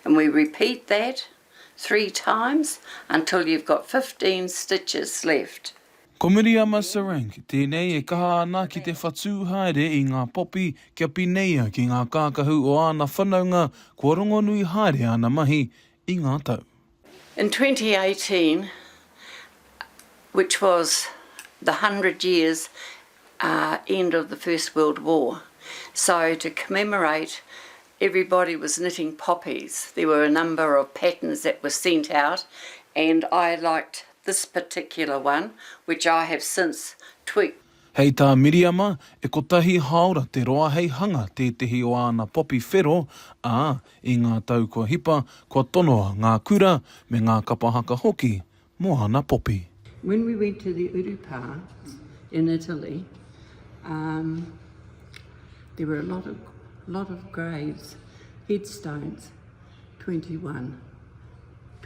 And we repeat that 3 times until you've got 15 stitches left. Ko Miriama Searancke, tēnei e kaha ana ki te whatū haere I ngā popi kia pineia ki ngā kākahu o āna whanaunga kua rongonui haere ana mahi I ngā tau. In 2018, which was the 100 years end of the First World War, so to commemorate, everybody was knitting poppies. There were a number of patterns that were sent out, and I liked this particular one, which I have since tweaked. Hei tā Miriama, e kotahi haora te roa hei hanga tētehi o āna popi whero, I ngā tau kua hipa, kua tonoa ngā kura me ngā kapahaka hoki mo āna popi. When we went to the Urupa in Italy, there were a lot of graves, headstones, 21,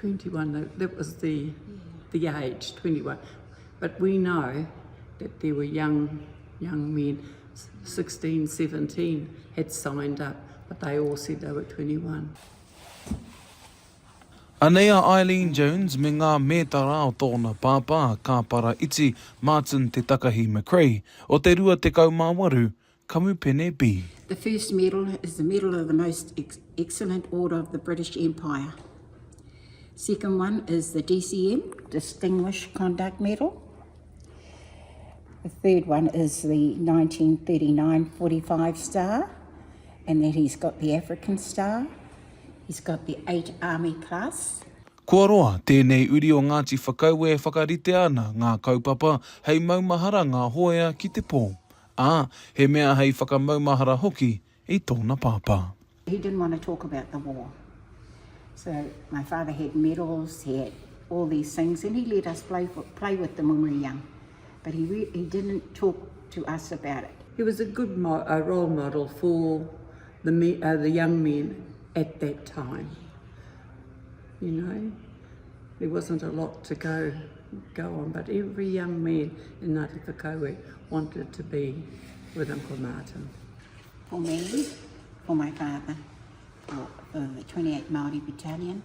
that was the age, 21. But we know that there were young men, 16, 17, had signed up, but they all said they were 21. Anea Eileen Jones me ngā mētara o tōna pāpā kāpara iti Martin te Takahi McRae o te rua te kaumāwaru Kamupene B. The first medal is the Medal of the Most Excellent Order of the British Empire. Second one is the DCM, Distinguished Conduct Medal. The third one is the 1939 45 star, and then he's got the African star. He's got the 8 Army class. Kua roa, tēnei uri o Ngāti whakau e whakarite ana ngā kaupapa hei maumahara ngā hoea ki te pō. He mea hei whakamaumahara hoki I tōna pāpā. He didn't want to talk about the war. So my father had medals, he had all these things, and he let us play with them when we were young. But he didn't talk to us about it. He was a good role model for the young men at that time. You know, there wasn't a lot to go on, but every young man in Ngāti Whakauē wanted to be with Uncle Martin. For me, for my father, for the 28 Māori Battalion,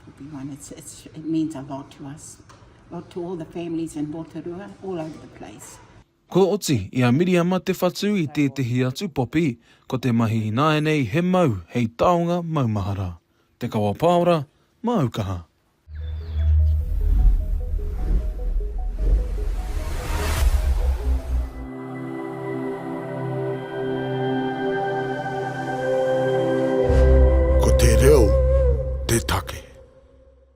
it means a lot to us, a lot to all the families in Rotorua, all over the place. Ko oti, ia Miriama te whatu I tētehi atu popi, ko te mahi nāenei he mau hei taonga maumahara. Te Kawa Paorahas, Aukaha. Ko te reo, te take.